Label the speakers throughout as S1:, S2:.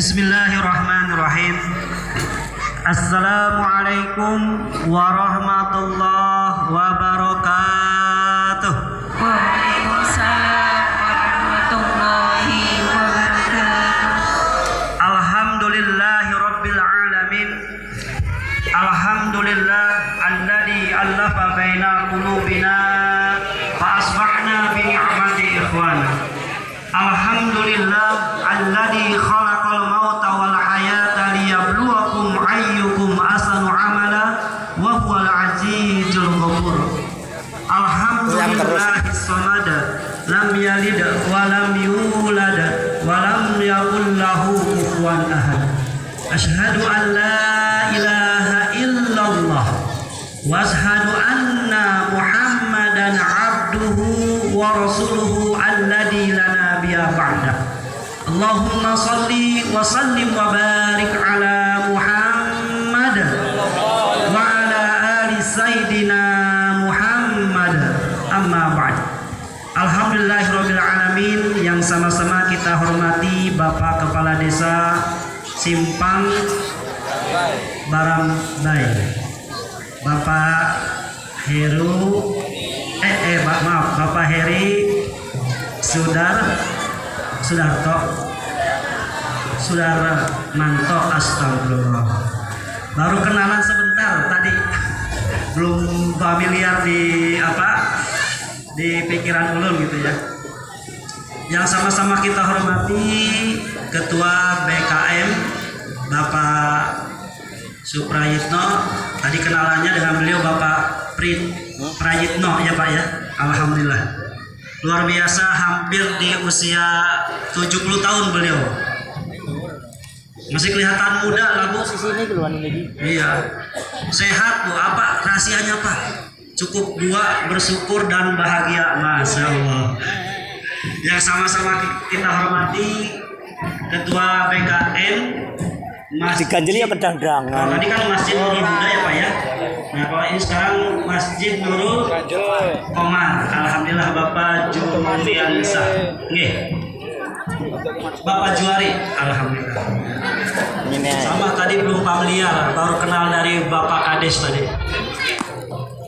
S1: Bismillahirrahmanirrahim. Assalamualaikum warahmatullahi wabarakatuh.
S2: Waalaikumsalam warahmatullahi wabarakatuh.
S1: Alhamdulillahi rabbil alamin. Alhamdulillah alladzi allafa baina qulubina fa asbahna bi ni'mati ikhwana. Alhamdulillah alladzi khalaqal mauta wal hayata liyabluwakum ayyukum ahsanu amala wa huwal azizul ghafur. Alhamdulillahis samad lam yalid wa lam yulad wa lam yakul lahu kufuwan ahad. Asyhadu an la ilaha illallah wa asyhadu anna Muhammadan abduhu wa rasuluhu alladzi la nabiyya ba'dah. Allahumma salli wa sallim wa barik ala Muhammad wa ala ali sayyidina Muhammad, amma ba'd. Alhamdulillahirabbil alamin. Yang sama-sama kita hormati Bapak Kepala Desa Simpang Barambai, Bapak Heru Bapak Heri Sudarmanto, astagfirullah. Baru kenalan sebentar tadi, belum familiar di pikiran ulun gitu ya. Yang sama-sama kita hormati Ketua BKM Bapak Suprayitno. Tadi kenalannya dengan beliau Bapak Prayitno ya Pak ya. Alhamdulillah. Luar biasa, hampir di usia 70 tahun beliau. Masih kelihatan muda lah Bu. Iya. Sehat Bu. Apa rahasianya Pak? Cukup dua, bersyukur dan bahagia. Masya Allah. Yang sama-sama kita hormati Ketua BKN
S3: Diganjeli ya pedang-pedangan.
S1: Kalau tadi kan Masjid Nurul Huda ya Pak ya. Nah kalau ini sekarang Masjid Nurul Komar. Alhamdulillah Bapak Juliansa. Nggih. Bapak Juari. Alhamdulillah. Sama tadi belum familiar, baru kenal dari Bapak Kades tadi.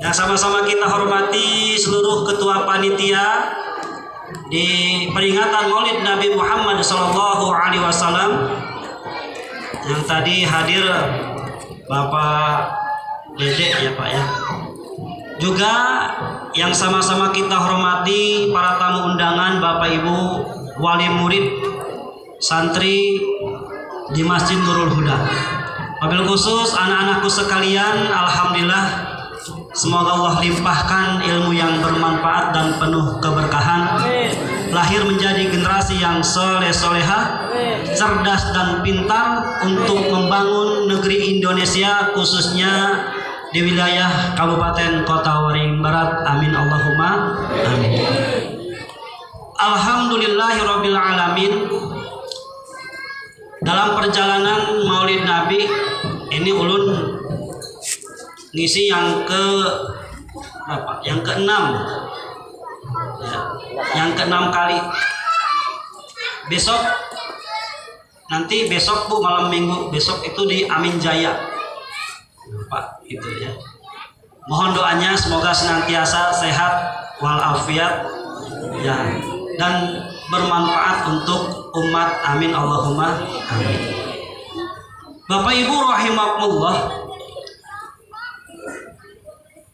S1: Yang sama-sama kita hormati seluruh ketua panitia di peringatan Maulid Nabi Muhammad SAW. Yang tadi hadir Bapak Dede ya Pak ya. Juga yang sama-sama kita hormati para tamu undangan, Bapak Ibu wali murid santri di Masjid Nurul Huda. Wabil khusus anak-anakku sekalian, alhamdulillah semoga Allah limpahkan ilmu yang bermanfaat dan penuh keberkahan. Lahir menjadi generasi yang soleh-solehah, cerdas dan pintar untuk membangun negeri Indonesia, khususnya di wilayah Kabupaten Kota Waringin Barat. Amin Allahumma amin. Alhamdulillahirabbil alamin. Dalam perjalanan Maulid Nabi ini ulun ngisi yang ke berapa? Yang ke-6. Ya, yang ke-6 kali. Besok Bu, malam minggu besok itu di Amin Jaya Pak, itu ya. Mohon doanya semoga senantiasa sehat walafiat ya, dan bermanfaat untuk umat. Amin Allahumma amin. Bapak Ibu rahimakumullah,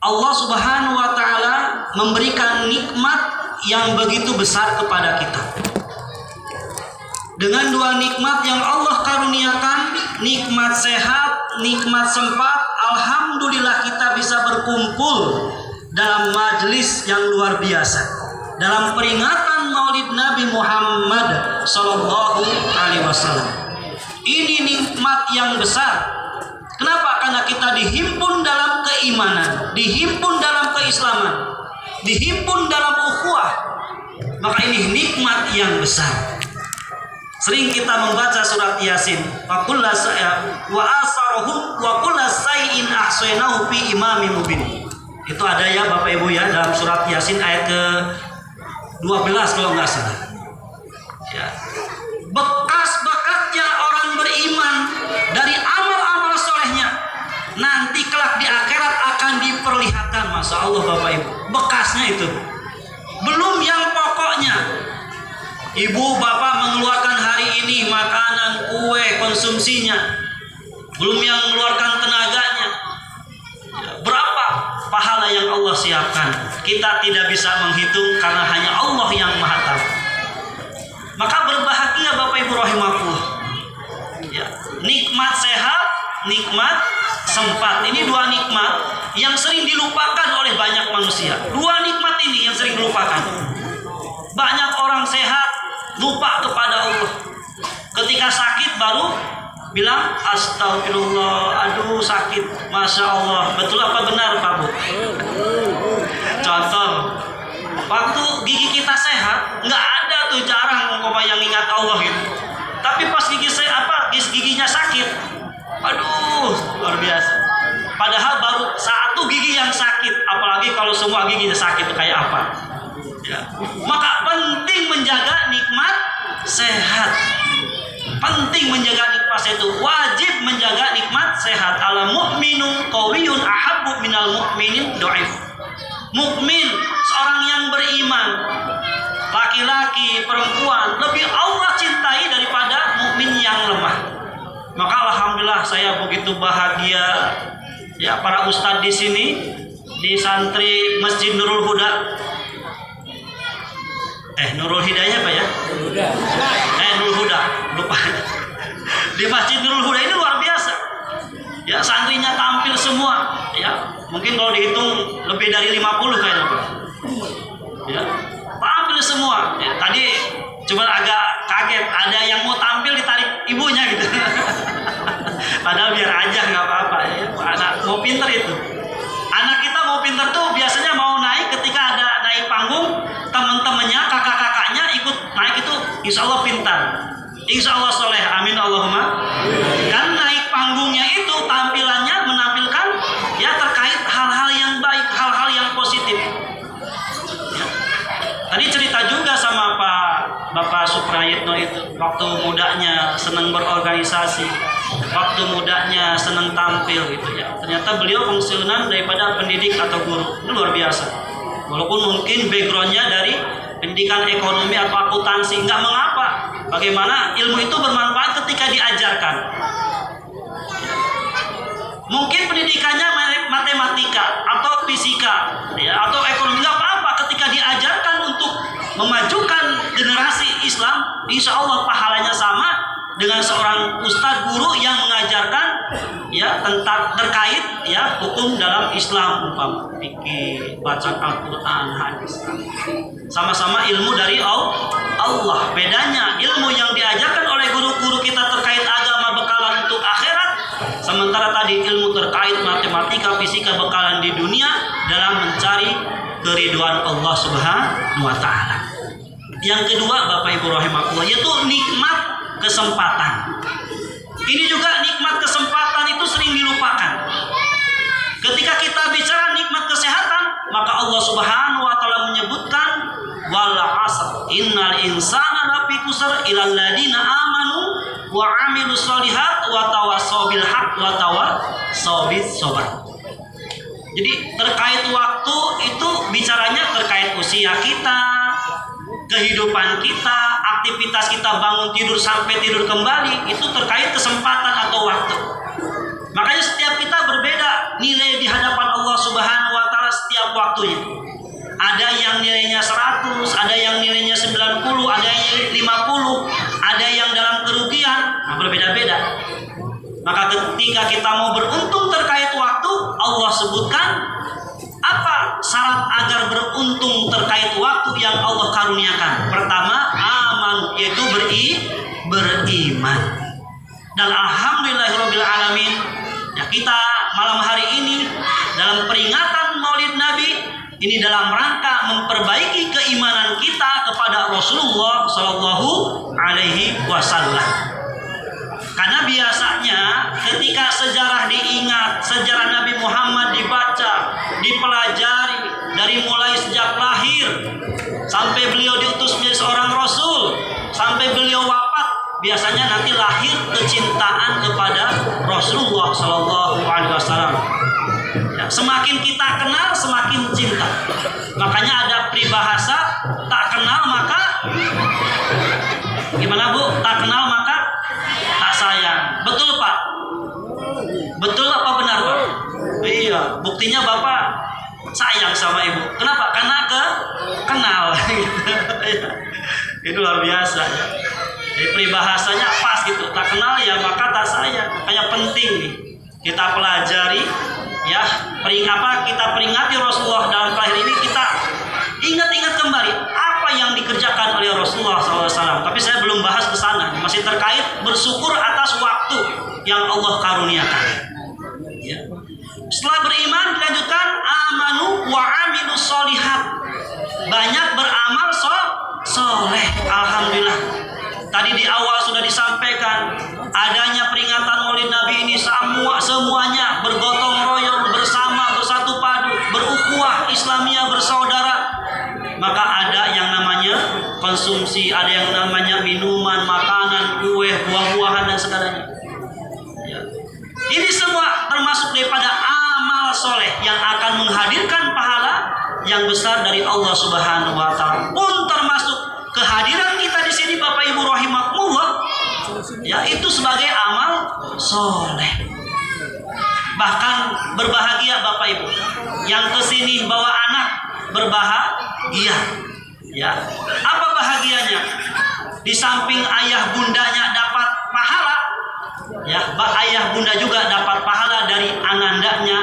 S1: Allah Subhanahu wa taala memberikan nikmat yang begitu besar kepada kita. Dengan dua nikmat yang Allah karuniakan, nikmat sehat, nikmat sempat, alhamdulillah kita bisa berkumpul dalam majelis yang luar biasa dalam peringatan Maulid Nabi Muhammad sallallahu alaihi wasallam. Ini nikmat yang besar. Kenapa? Karena kita dihimpun dalam keimanan, dihimpun dalam keislaman, dihimpun dalam ukhuwah. Maka ini nikmat yang besar. Sering kita membaca surat Yasin, wa asarhum wa kullu shay'in ahsaynahu fi imamin mubin. Itu ada ya Bapak Ibu ya, dalam surat Yasin ayat ke-12 kalau nggak salah. Ya. Bekas-bekasnya orang Masya Allah Bapak Ibu, bekasnya itu belum yang pokoknya. Ibu bapak mengeluarkan hari ini makanan, kue, konsumsinya, belum yang mengeluarkan tenaganya. Berapa pahala yang Allah siapkan, kita tidak bisa menghitung karena hanya Allah yang maha tahu. Maka berbahagia Bapak Ibu rahimakumullah ya, nikmat sehat, nikmat sempat. Ini dua nikmat yang sering dilupakan oleh banyak manusia. Dua nikmat ini yang sering dilupakan. Banyak orang sehat lupa kepada Allah. Ketika sakit baru bilang astagfirullah, aduh sakit, masya Allah. Betul apa benar Pak Bu? Contoh, waktu gigi kita sehat, nggak ada tuh, jarang yang ingat Allah gitu. Tapi pas giginya sakit, aduh luar biasa. Padahal baru satu gigi yang sakit, apalagi kalau semua giginya sakit kayak apa? Ya. Maka penting menjaga nikmat sehat. Penting menjaga nikmat sehat itu, wajib menjaga nikmat sehat. Al mu'minu qawiyun ahabbu minal mu'minin dhaif. Mukmin, seorang yang beriman, laki-laki, perempuan, lebih Allah cintai daripada mukmin yang lemah. Maka alhamdulillah saya begitu bahagia ya, para ustadz di sini, di santri Masjid Nurul Huda. Nurul Hidayah Pak ya? Nurul Huda, lupa. Di Masjid Nurul Huda ini luar biasa. Ya, santrinya tampil semua. Ya, mungkin kalau dihitung lebih dari 50 kayaknya. Ya, tampil semua. Ya, tadi cuma agak kaget, ada yang mau tampil ditarik ibunya gitu. Padahal biar aja nggak apa-apa. Ya. Anak mau pinter itu. Anak kita mau pinter tuh biasanya mau naik ketika ada naik panggung, teman-temannya, kakak-kakaknya ikut naik itu, insya Allah pintar, insya Allah soleh, amin Allahumma. Kan naik panggungnya itu tampilannya menampilkan ya terkait hal-hal yang baik, hal-hal yang positif. Ya. Tadi cerita juga sama Bapak Suprayitno itu, waktu mudanya senang berorganisasi, waktu mudanya senang tampil gitu ya. Ternyata beliau pensiunan daripada pendidik atau guru. Ini luar biasa. Walaupun mungkin backgroundnya dari pendidikan ekonomi atau akuntansi, nggak mengapa. Bagaimana ilmu itu bermanfaat ketika diajarkan. Mungkin pendidikannya matematika atau fisika ya, atau ekonomi, nggak apa-apa. Ketika diajarkan untuk memajukan generasi Islam, insya Allah pahalanya sama dengan seorang ustadz guru yang mengajarkan ya tentang terkait ya hukum dalam Islam, umpama fikih, bacaan Al-Qur'an, hadis. Sama-sama ilmu dari Allah. Bedanya ilmu yang diajarkan oleh guru-guru kita terkait agama bekalan untuk akhirat, sementara tadi ilmu terkait matematika, fisika bekalan di dunia dalam mencari keridhaan Allah Subhanahu wa taala. Yang kedua Bapak Ibu rahimakumullah, yaitu nikmat kesempatan. Ini juga nikmat kesempatan itu sering dilupakan. Ketika kita bicara nikmat kesehatan, maka Allah Subhanahu wa taala menyebutkan wal 'asr innal insana lafi khusr illal ladzina amanu wa 'amilus sholihat wa tawassaw bil haqq wa tawassaw bis sabr. Jadi terkait waktu itu bicaranya terkait usia kita, kehidupan kita, aktivitas kita bangun tidur sampai tidur kembali, itu terkait kesempatan atau waktu. Makanya setiap kita berbeda nilai di hadapan Allah Subhanahu wa taala setiap waktunya. Ada yang nilainya 100, ada yang nilainya 90, ada yang 50, ada yang dalam kerugian, berbeda-beda. Maka ketika kita mau beruntung terkait waktu, Allah sebutkan apa syarat agar beruntung terkait waktu yang Allah karuniakan. Pertama, aman, yaitu beriman. Dan alhamdulillahirabbil alamin, ya kita malam hari ini dalam peringatan Maulid Nabi ini dalam rangka memperbaiki keimanan kita kepada Rasulullah Shallallahu Alaihi Wasallam. Karena biasanya ketika sejarah diingat, sejarah Nabi Muhammad dibaca, dipelajari dari mulai sejak lahir sampai beliau diutus menjadi seorang rasul, sampai beliau wafat, biasanya nanti lahir kecintaan kepada Rasulullah Shallallahu Alaihi Wasallam. Ya, Ya, semakin kita kenal, semakin cinta. Makanya ada peribahasa, tak kenal maka gimana Bu? Tak kenal maka tak sayang. Betul Pak? Betul apa benar Pak? Iya, buktinya Bapak sayang sama Ibu. Kenapa? Karena kenal. Itu luar biasa ya. Jadi peribahasanya pas gitu. Tak kenal ya maka tak sayang. Makanya penting nih kita pelajari ya, kita peringati Rasulullah dalam terakhir ini, kita ingat-ingat kembali apa yang dikerjakan oleh Rasulullah SAW. Tapi saya belum bahas ke sana, masih terkait bersyukur atas waktu yang Allah karuniakan. Ya. Setelah beriman dilanjutkan amanu wa amilus solihat, banyak beramal soleh. Alhamdulillah. Tadi di awal sudah disampaikan adanya peringatan Maulid Nabi ini semuanya bergotong royong bersama, bersatu padu, berukhuwah Islamiyah, bersaudara. Maka ada yang namanya konsumsi, ada yang namanya minuman, makanan, kue, buah-buahan dan segalanya. Ya. Ini semua termasuk daripada amal soleh yang akan menghadirkan pahala yang besar dari Allah Subhanahu wa taala. Pun termasuk kehadiran kita di sini Bapak Ibu rahimakumullah, ya itu sebagai amal soleh. Bahkan berbahagia Bapak Ibu yang kesini bawa anak, berbahagia. Ya, apa bahagianya? Di samping ayah bundanya dapat pahala, ya, ayah bunda juga dapat pahala dari anandanya,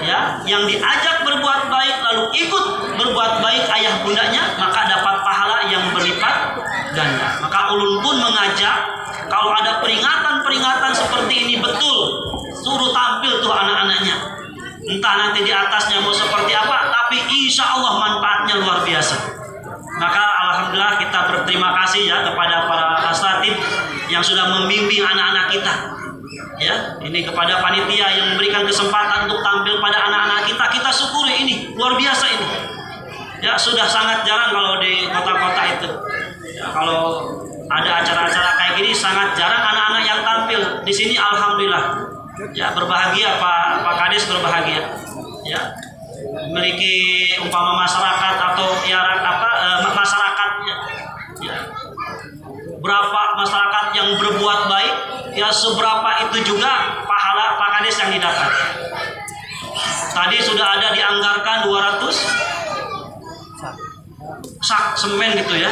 S1: ya, yang diajak berbuat baik lalu ikut berbuat baik ayah bundanya, maka dapat pahala yang berlipat ganda. Maka ulun pun mengajak, kalau ada peringatan-peringatan seperti ini betul, suruh tampil tuh anak-anaknya. Entah nanti di atasnya mau seperti apa, tapi insya Allah manfaatnya luar biasa. Maka alhamdulillah kita berterima kasih ya kepada para asatid yang sudah membimbing anak-anak kita. Ya, ini kepada panitia yang memberikan kesempatan untuk tampil pada anak-anak kita. Kita syukuri ini, luar biasa ini. Ya, sudah sangat jarang kalau di kota-kota itu. Ya, kalau ada acara-acara kayak gini sangat jarang anak-anak yang tampil. Di sini alhamdulillah. Ya, berbahagia Pak Kades, berbahagia. Ya. Memiliki umpama masyarakat atau ya masyarakatnya. Ya. Berapa masyarakat yang berbuat baik, ya seberapa itu juga pahala Pak Kades yang didapat. Tadi sudah ada dianggarkan 200 sak semen gitu ya,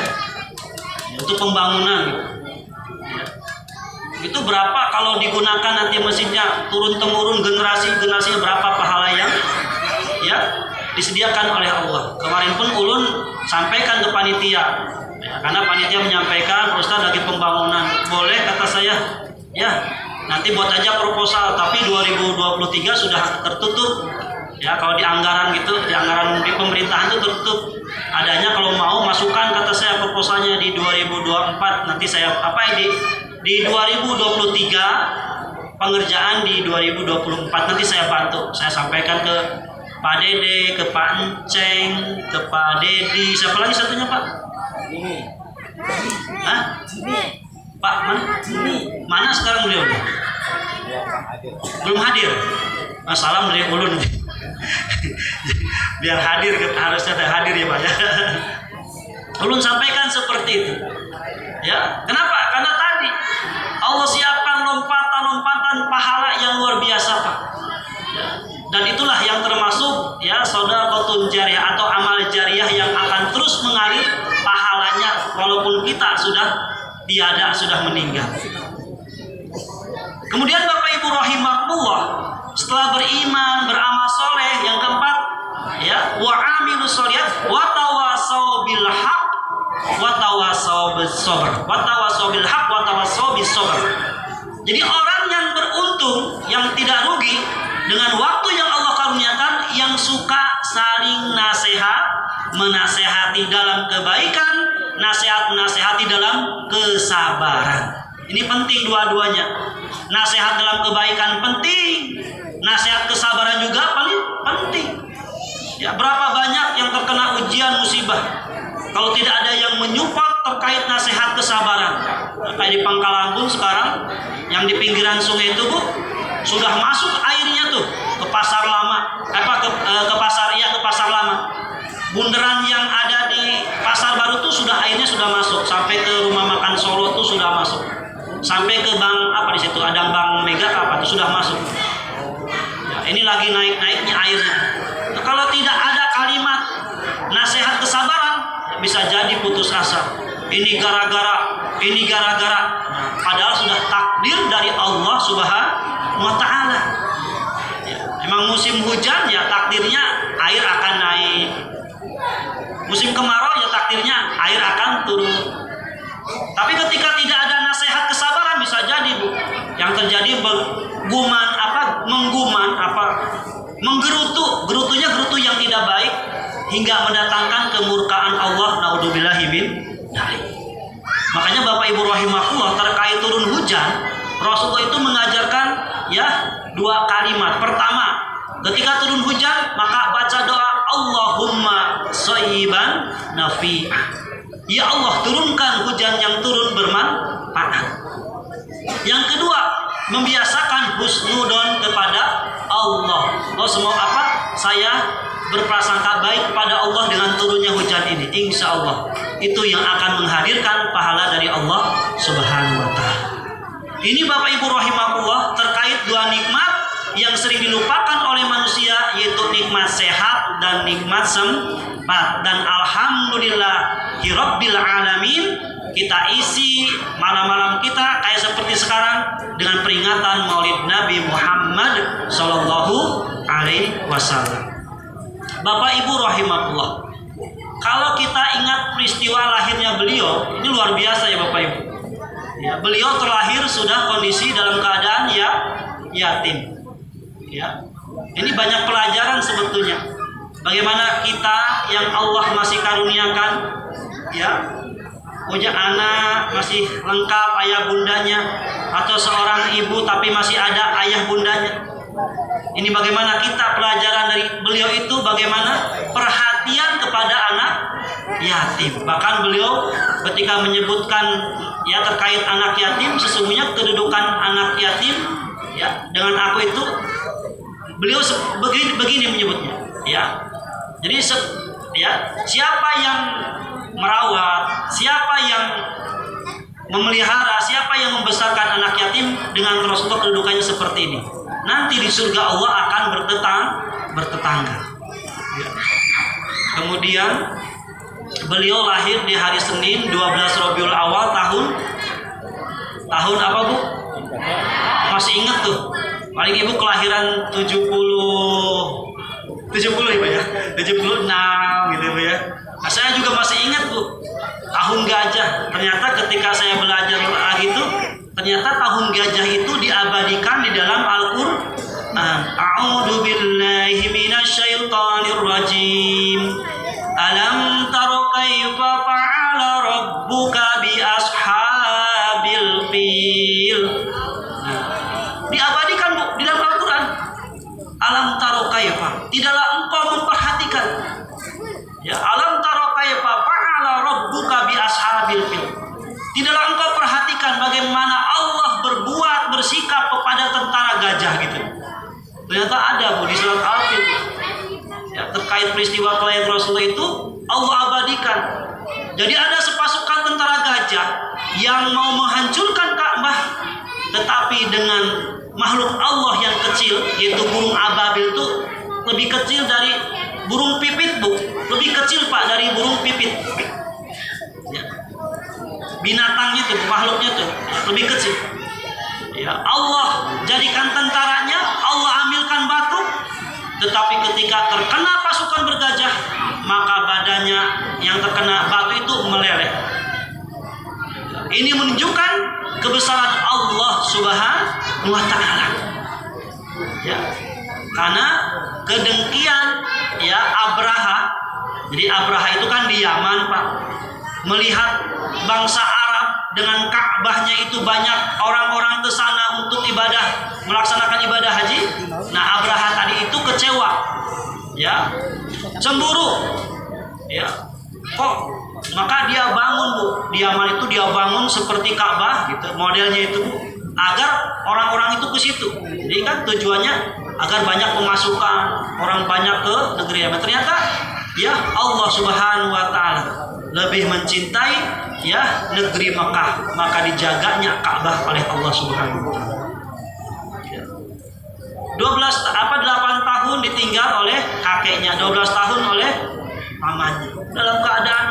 S1: untuk pembangunan. Ya. Itu berapa kalau digunakan nanti mesinnya turun temurun generasi berapa pahala yang ya disediakan oleh Allah. Kemarin pun ulun sampaikan ke panitia. Ya, karena panitia menyampaikan Ustaz lagi pembangunan, boleh kata saya, ya nanti buat aja proposal, tapi 2023 sudah tertutup. Ya kalau di anggaran gitu, di anggaran di pemerintahan itu tertutup. Adanya kalau mau masukkan kata saya proposalnya di 2024, nanti saya di 2023 pengerjaan di 2024 nanti saya bantu. Saya sampaikan ke Pak Dede, ke Pak Enceng, ke Pak Dedi, siapa lagi satunya Pak? Hah? Pak mana? Mana sekarang beliau? Belum hadir. Salam dari ulun. Biar hadir, harusnya hadir ya Pak ya. Ulun sampaikan seperti itu. Ya, kenapa? Karena tadi Allah siapkan lompatan-lompatan pahala yang luar biasa Pak. Ya. Dan itulah yang termasuk ya sedekahun jariyah atau amal jariyah yang akan terus mengalir pahalanya walaupun kita sudah tiada, sudah meninggal. Kemudian Bapak Ibu rahimakumullah, setelah beriman, beramal soleh, yang keempat ya wa amilus sholihat wa tawasau bil haq wa tawasau bis sabr, wa tawasau bil haq wa tawasau bis sabr. Jadi orang yang beruntung, yang tidak rugi dengan waktu yang Allah karuniakan, yang suka saling nasihat, menasehati dalam kebaikan, nasihat menasehati dalam kesabaran. Ini penting dua-duanya. Nasihat dalam kebaikan penting, nasihat kesabaran juga paling penting. Ya, berapa banyak yang terkena ujian musibah kalau tidak ada yang menyupport terkait nasihat kesabaran. Kayak di Pangkalan pun sekarang yang di pinggiran sungai itu Bu, sudah masuk airnya tuh ke ke pasar lama, ke pasar lama. Bundaran yang ada di pasar baru tuh sudah airnya sudah masuk sampai ke rumah makan Solo tuh sudah masuk. Sampai ke bank apa di situ ada bank Mega apa tuh sudah masuk. Ya, ini lagi naik-naiknya airnya. Nah, kalau tidak ada kalimat nasihat kesabaran, bisa jadi putus asa. Ini gara-gara. Padahal sudah takdir dari Allah Subhanahu wa taala. Ya, emang musim hujan ya takdirnya air akan naik. Musim kemarau ya takdirnya air akan turun. Tapi ketika tidak ada nasihat kesabaran bisa jadi Bu, yang terjadi menggerutunya gerutu yang tidak baik hingga mendatangkan kemurkaan Allah. Naudzubillahi min dzalik. Makanya Bapak Ibu rahimakumullah terkait turun hujan, Rasulullah itu mengajarkan ya 2 kalimat. Pertama, ketika turun hujan maka baca doa Allahumma shayyiban nafi'ah. Ya Allah, turunkan hujan yang turun bermanfaat. Yang kedua, membiasakan husnudon kepada Allah. Oh, semua saya berprasangka baik kepada Allah dengan turunnya hujan ini. Insya Allah itu yang akan menghadirkan pahala dari Allah Subhanahu wa ta'ala. Ini Bapak Ibu rahimakumullah terkait 2 nikmat yang sering dilupakan oleh manusia, yaitu nikmat sehat dan nikmat sempat. Dan alhamdulillahirabbil alamin, kita isi malam-malam kita kayak seperti sekarang dengan peringatan Maulid Nabi Muhammad sallallahu alaihi wasallam. Bapak Ibu rahimakumullah, kalau kita ingat peristiwa lahirnya beliau, ini luar biasa ya Bapak Ibu. Ya, beliau terlahir sudah kondisi dalam keadaan yatim. Ya, ini banyak pelajaran sebetulnya. Bagaimana kita yang Allah masih karuniakan, ya, punya anak masih lengkap ayah bundanya, atau seorang ibu tapi masih ada ayah bundanya. Ini bagaimana kita pelajaran dari beliau itu, bagaimana perhatian kepada anak yatim. Bahkan beliau ketika menyebutkan ya terkait anak yatim, sesungguhnya kedudukan anak yatim ya dengan aku itu, beliau begini menyebutnya ya. Jadi siapa yang merawat, siapa yang memelihara, siapa yang membesarkan anak yatim, dengan Rasulullah kedudukannya seperti ini, nanti di surga Allah akan bertetangga ya. Kemudian beliau lahir di hari Senin 12 Rabiul Awal tahun apa Bu? Masih ingat tuh? Paling Ibu kelahiran 70 ya, 76 gitu Bu ya. Nah, saya juga masih ingat Bu, tahun gajah. Ternyata ketika saya belajar lagi itu, ternyata tahun gajah itu diabadikan di dalam Al-Qur'an. A'udzu billahi minasyaitonir rajim. Alam tara kaifa fa'ala rabbuka bi ashabil fil. Diabadikan Bu di dalam Al-Qur'an. Alam tara kaifa, tidaklah engkau memperhatikan ya, alam tara kaifa fa'ala rabbuka bi ashabil fil. Tidaklah engkau perhatikan bagaimana Allah bersikap kepada tentara gajah gitu. Ternyata ada Bu di surat Al-Fil ya, terkait peristiwa kelahiran Rasulullah itu Allah abadikan. Jadi ada sepasukan tentara gajah yang mau menghancurkan Ka'bah, tetapi dengan makhluk Allah yang kecil, yaitu burung ababil itu lebih kecil dari burung pipit Bu, lebih kecil Pak dari burung pipit ya. Binatangnya tuh, makhluknya tuh lebih kecil ya. Allah jadikan tentaranya, Allah ambilkan batu, tetapi ketika terkena pasukan bergajah, maka badannya yang terkena batu itu meleleh. Ini menunjukkan kebesaran Allah Subhanahu wa ta'ala ya. Karena kedengkian ya Abraha. Jadi Abraha itu kan di Yaman Pak, melihat bangsa Arab dengan Ka'bahnya itu banyak orang-orang ke sana untuk ibadah, melaksanakan ibadah haji. Nah, Abraha tadi itu kecewa ya, cemburu ya. Kok maka dia bangun Bu, di Yaman itu dia bangun seperti Ka'bah gitu modelnya itu, agar orang-orang itu ke situ. Jadi kan tujuannya agar banyak pemasukan, orang banyak ke negeri Yaman. Ternyata ya Allah Subhanahu wa taala lebih mencintai ya negeri Mekah, maka dijaganya Ka'bah oleh Allah Subhanahu wa taala. 8 tahun ditinggal oleh kakeknya, 12 tahun oleh pamannya dalam keadaan.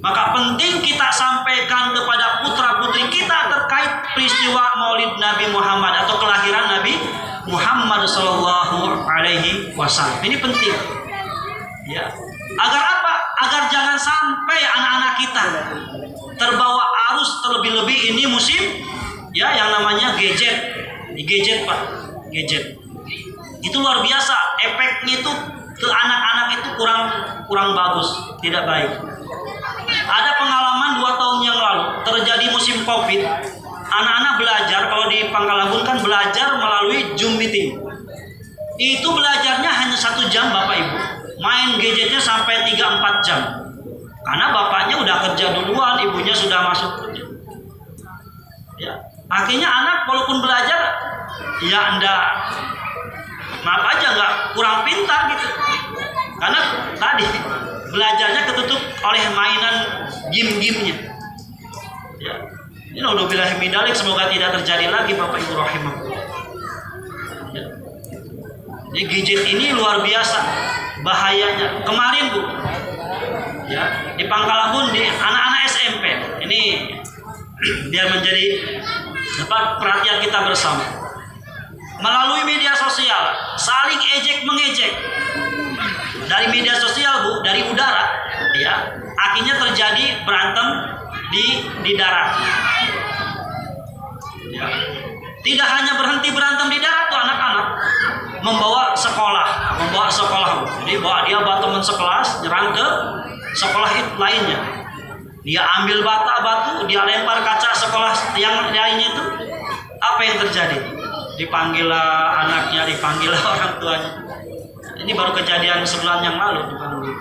S1: Maka penting kita sampaikan kepada putra-putri kita terkait peristiwa Maulid Nabi Muhammad atau kelahiran Nabi Muhammad sallallahu alaihi wasallam. Ini penting. Ya. Agar apa? Agar jangan sampai anak-anak kita terbawa arus terlebih-lebih ini musim ya yang namanya gadget. Gadget Pak, gadget. Itu luar biasa, efeknya itu ke anak-anak itu kurang bagus, tidak baik. Ada pengalaman 2 tahun yang lalu terjadi musim Covid. Anak-anak belajar, kalau di Pangkalabun kan belajar melalui Zoom meeting. Itu belajarnya hanya 1 jam Bapak Ibu. Main gadgetnya sampai 3-4 jam. Karena bapaknya udah kerja duluan, ibunya sudah masuk kerja. Ya. Akhirnya anak walaupun belajar, ya Anda maaf aja nggak kurang pintar gitu. Karena tadi belajarnya ketutup oleh mainan game-gamenya. Ya. Ini naudzubillahi min dzalik, semoga tidak terjadi lagi Bapak Ibu rahimahullah. Ya. Jadi gadget ini luar biasa bahayanya. Kemarin Bu, ya di Pangkalabun di anak-anak SMP ini biar menjadi perhatian kita bersama. Melalui media sosial saling ejek mengejek dari media sosial Bu, dari udara ya, akhirnya terjadi berantem di darat ya. Tidak hanya berhenti berantem di darat tuh, anak-anak membawa sekolah Bu. Jadi dia bawa teman sekelas nyerang ke sekolah lainnya. Dia ambil batu, dia lempar kaca sekolah yang lainnya itu. Apa yang terjadi? Dipanggillah anaknya, dipanggillah orang tuanya. Ini baru kejadian sebulan yang lalu dipanggil.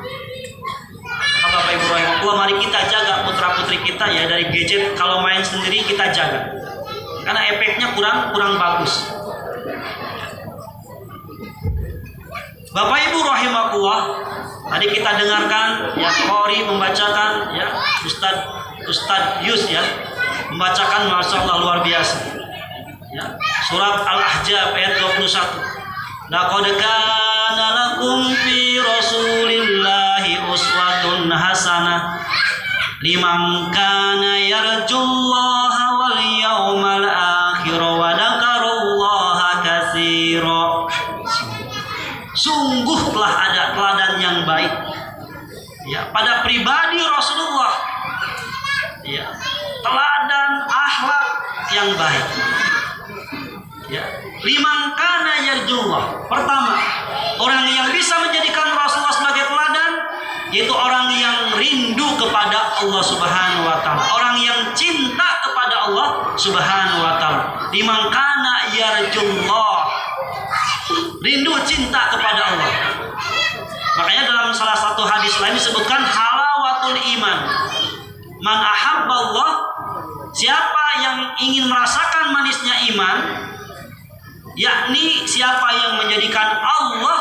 S1: Maka Bapak Ibu rahimahullah, mari kita jaga putra-putri kita ya dari gadget. Kalau main sendiri kita jaga. Karena efeknya kurang bagus. Bapak Ibu rahimahullah, tadi kita dengarkan ya Qori membacakan ya Ustadz Yus ya membacakan, Masya Allah luar biasa ya, surat Al-Ahzab ayat 21. Laqad kana lakum fi Rasulillahi uswatun hasanah liman kana yarjullaha wal yawmal akhir wa dzakarallaha katsira. Sungguh telah ada teladan yang baik ya pada pribadi Rasulullah ya, teladan akhlak yang baik ya. Liman kana yarjullah, pertama orang yang bisa menjadikan Rasulullah sebagai teladan yaitu orang yang rindu kepada Allah Subhanahu wa taala, orang yang cinta kepada Allah Subhanahu wa taala. Liman kana yarjullah, rindu cinta kepada Allah. Makanya dalam salah satu hadis lain disebutkan halawatul iman. Man ahabballah, siapa yang ingin merasakan manisnya iman, yakni siapa yang menjadikan Allah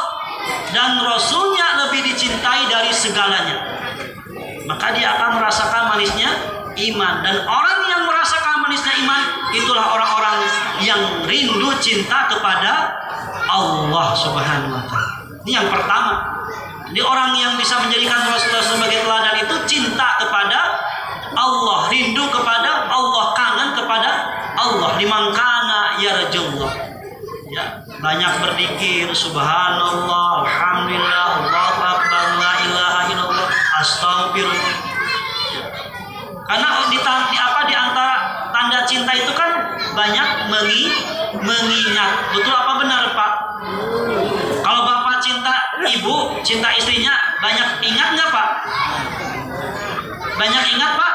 S1: dan Rasulnya lebih dicintai dari segalanya, maka dia akan merasakan manisnya iman. Dan orang yang merasakan manisnya iman itulah orang-orang yang rindu cinta kepada Allah Subhanahu wa taala. Ini yang pertama. Jadi orang yang bisa menjadikan Rasulullah sebagai teladan itu cinta kepada Allah, rindu kepada Allah, kangen kepada Allah. Liman kana yarjullah. Ya, banyak berzikir subhanallah, alhamdulillah, Allahu akbar, la ilaha illallah, astagfirullah. Ya. Karena di antara tanda cinta itu kan banyak mengingat. Betul apa benar Pak? Kalau bapak cinta ibu, cinta istrinya, banyak ingat nggak Pak? Banyak ingat Pak?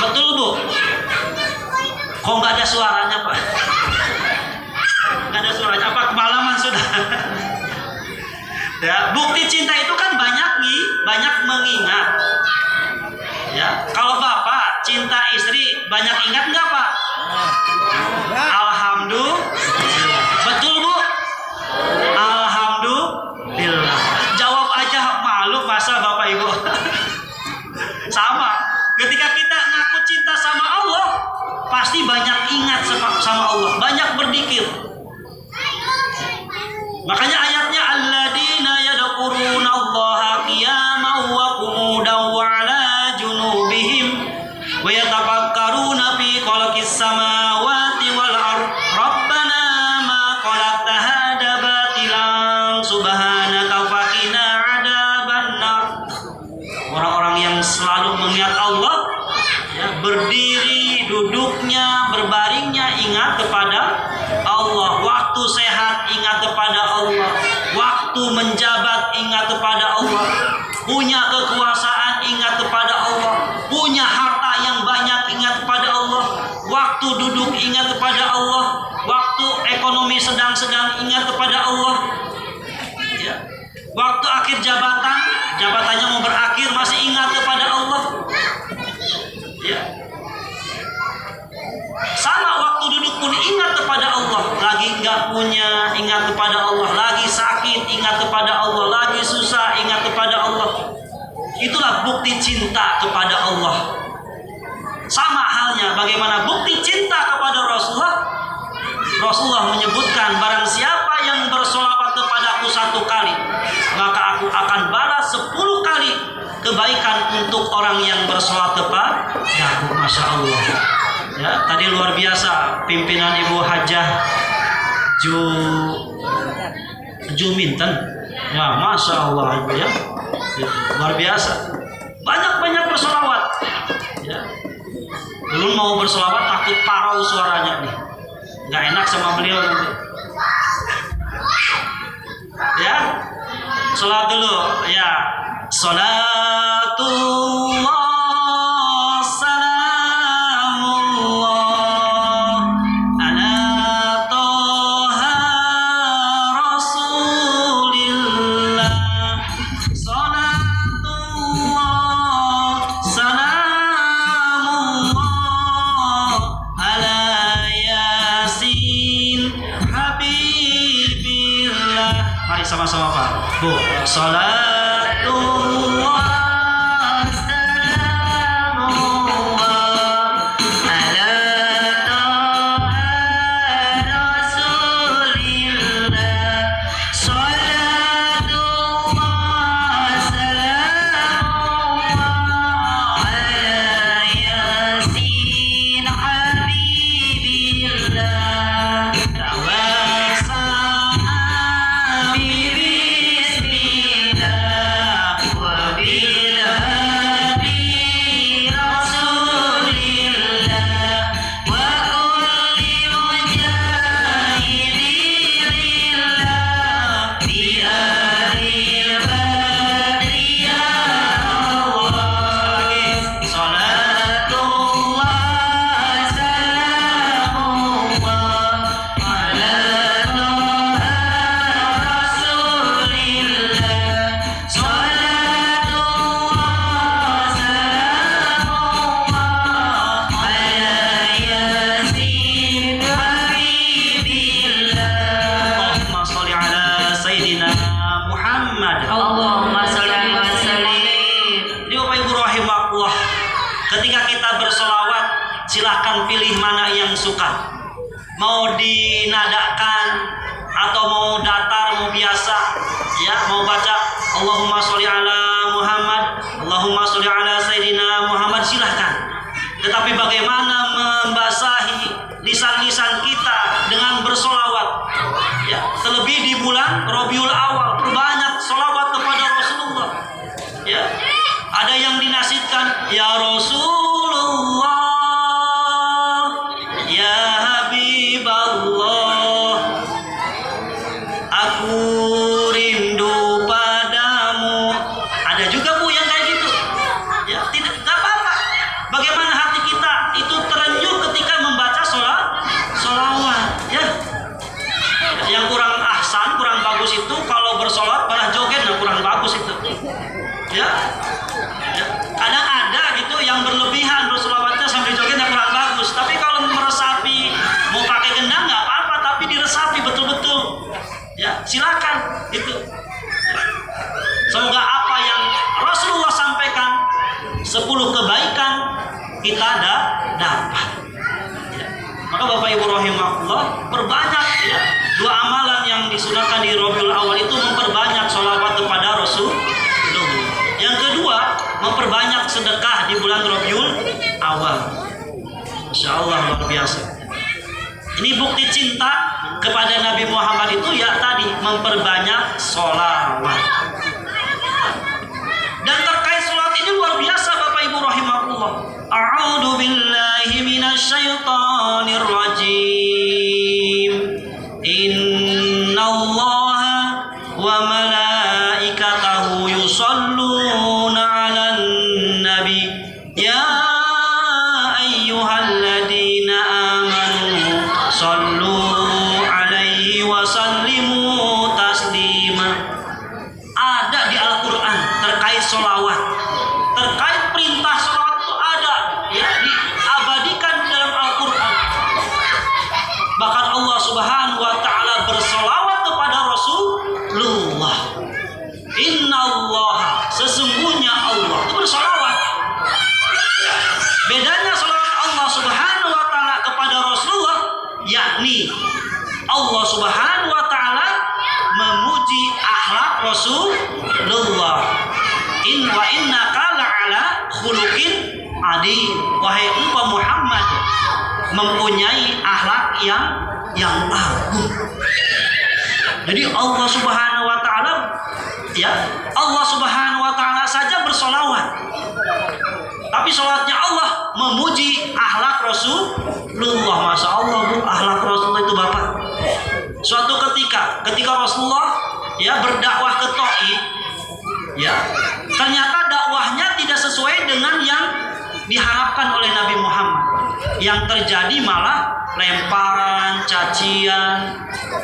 S1: Betul Bu? Kok nggak ada suaranya Pak? Nggak ada suaranya, apa kemalaman sudah? Ya, bukti cinta itu kan banyak mengingat. Ya, kalau bapak cinta istri banyak ingat nggak Pak? Alhamdulillah. kepada Allah, punya kekuasaan ingat kepada Allah, punya harta yang banyak ingat kepada Allah, waktu duduk ingat kepada Allah, waktu ekonomi sedang-sedang ingat kepada Allah, ya. Waktu akhir jabatannya mau berakhir masih ingat kepada Allah, ya. Sama waktu duduk pun ingat kepada Allah, lagi nggak punya ingat kepada Allah, lagi sakit ingat kepada Allah, lagi susah ingat kepada Allah. Itulah bukti cinta kepada Allah. Sama halnya bagaimana bukti cinta kepada Rasulullah. Rasulullah menyebutkan, barang siapa yang bersolawat kepadaku 1 kali, maka aku akan balas 10 kali kebaikan untuk orang yang bersolawat kepadaku. Masya Allah. Ya, tadi luar biasa pimpinan Ibu Hajah Juminten. Ya, Masya Allah Ibu ya. Luar biasa. Banyak-banyak bersolawat. Ya. Belum mau bersolawat takut parau suaranya nih. Nggak enak sama beliau nanti. Ya. Salat dulu ya. Salatullah sama-sama Pak Bu. Salatullah salamullah ala taha rasulillah. Salatullah salamullah ala yasin habibillah. Ketika kita bersolawat, silahkan pilih mana yang suka. Mau dinadakan atau mau datar, mau biasa, ya, mau baca Allahumma sholli ala Muhammad, Allahumma sholli ala Sayyidina Muhammad, silahkan. Tetapi bagaimana membasahi lisan-lisan kita dengan bersolawat, ya, terlebih di bulan Rabiul Awal, perbanyak solawat kepada Rasulullah, ya. Ada yang dinasihatkan, ya Rasulullah, ya Habiballah, aku rindu padamu. Ada juga Bu yang kayak gitu. Ya, tidak apa-apa. Bagaimana hati kita itu terenyuh ketika membaca solawat, ya. Yang kurang ahsan, kurang bagus itu kalau bersolawat malah joget, nah kurang bagus itu. Ya. Kadang ada gitu yang berlebihan bersolawatnya sambil jogetnya kurang bagus. Tapi kalau meresapi, mau pakai gendang nggak apa-apa, tapi diresapi betul-betul. Ya, silakan itu. Semoga apa yang Rasulullah sampaikan 10 kebaikan kita dapat. Ya. Maka Bapak Ibu rahimahullah, perbanyak ya 2 amalan yang disunahkan di Rabiul Awal itu memperbanyak sholawat kepada Rasulullah. Yang kedua, memperbanyak sedekah di bulan Rabiul Awal. Masya Allah, luar biasa. Ini bukti cinta kepada Nabi Muhammad itu ya tadi, memperbanyak sholawat. Dan terkait sholat ini luar biasa Bapak Ibu rahimahullah. A'udzu billahi minasyaitonir rajim. Innallaha wa malaikatahu Rasulullah. Innallaha, sesungguhnya Allah itu bersolawat. Bedanya salawat Allah Subhanahu wa taala kepada Rasulullah, yakni Allah Subhanahu wa taala memuji akhlak Rasulullah. Wa innaka la'ala khuluqin adzim. Wahai engkau Muhammad mempunyai akhlak yang agung. Jadi Allah Subhanahu wa taala, ya, Allah Subhanahu wa taala saja bersolawat. Tapi sholatnya Allah memuji akhlak Rasulullah. Masya Allah, Bu, akhlak Rasulullah itu Bapak. Suatu ketika Rasulullah berdakwah ke Taif, ternyata dakwahnya tidak sesuai dengan yang diharapkan oleh Nabi Muhammad. Yang terjadi malah lemparan, cacian,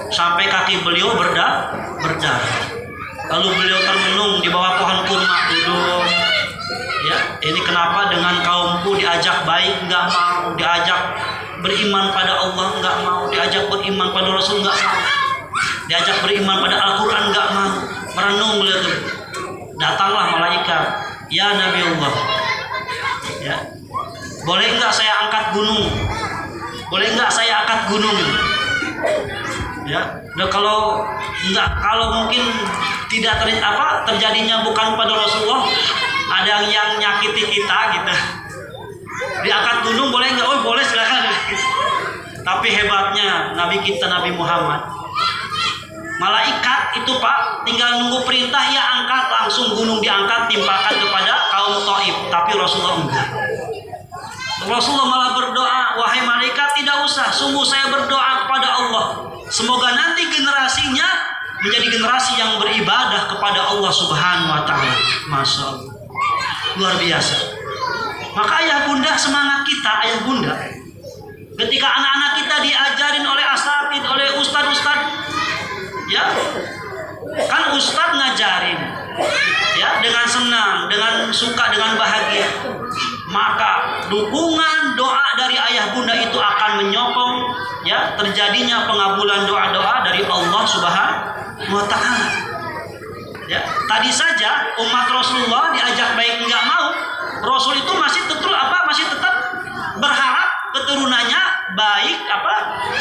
S1: sampai kaki beliau berdarah. Lalu beliau termenung di bawah pohon kurma duduk. Ini kenapa dengan kaumku diajak baik enggak mau, diajak beriman pada Allah enggak mau, diajak beriman pada Rasul enggak mau, diajak beriman pada Al-Quran enggak mau. Merenung beliau itu. Datanglah malaikat, ya Nabi Allah, boleh enggak saya angkat gunung? Boleh enggak saya angkat gunung? Kalau mungkin tidak terjadinya bukan pada Rasulullah, ada yang nyakiti kita gitu, diangkat gunung boleh nggak? Oh boleh, silakan. Tapi hebatnya Nabi kita, Nabi Muhammad, malaikat itu Pak tinggal nunggu perintah, ya angkat, langsung gunung diangkat timpakan kepada kaum Taif. Tapi Rasulullah enggak. Rasulullah malah berdoa, wahai malaikat tidak usah, sungguh saya berdoa kepada Allah, semoga nanti generasinya menjadi generasi yang beribadah kepada Allah Subhanahu wa taala. Masya Allah, luar biasa. Maka ayah bunda, semangat kita ayah bunda, ketika anak-anak kita diajarin oleh asatid, oleh ustad-ustad, kan ustad ngajarin dengan senang, dengan suka, dengan bahagia, maka dukungan doa dari ayah bunda itu akan menyokong terjadinya pengabulan doa-doa dari Allah Subhanahu wa taala. Tadi saja umat Rasulullah diajak baik enggak mau, Rasul itu masih tetap berharap keturunannya baik,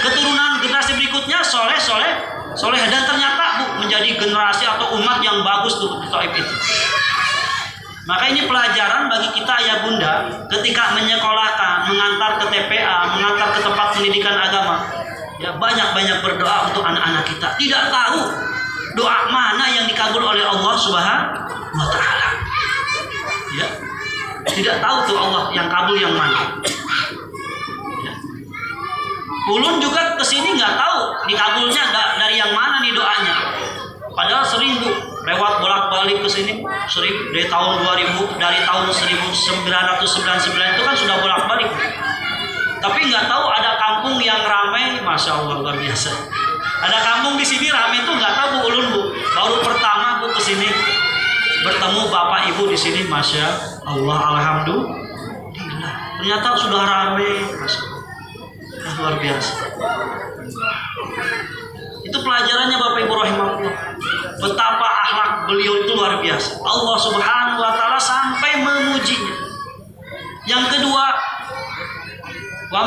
S1: keturunan generasi berikutnya soleh, dan ternyata menjadi generasi atau umat yang bagus tuh di Taif itu. Maka ini pelajaran bagi kita ayah bunda ketika menyekolahkan, mengantar ke TPA, mengantar ke tempat pendidikan agama. Banyak-banyak berdoa untuk anak-anak kita. Tidak tahu doa mana yang dikabul oleh Allah Subhanahu wa taala. Tidak tahu tuh Allah yang kabul yang mana. Ulun juga kesini nggak tahu dikabulnya dari yang mana nih doanya. Padahal sering Bu lewat bolak-balik ke sini, sering dari tahun 2000, dari tahun 1999 itu kan sudah bolak-balik. Tapi nggak tahu ada kampung yang ramai, Masya Allah, luar biasa. Ada kampung di sini ramai itu nggak tahu Bu ulun Bu. Baru pertama Bu ke sini bertemu Bapak Ibu di sini, Masya Allah, alhamdulillah. Ternyata sudah ramai, Masya Allah. Luar biasa. Itu pelajarannya Bapak Ibu rahimahullah. Betapa akhlak beliau itu luar biasa. Allah Subhanahu wa taala sampai memujinya. Yang kedua, wa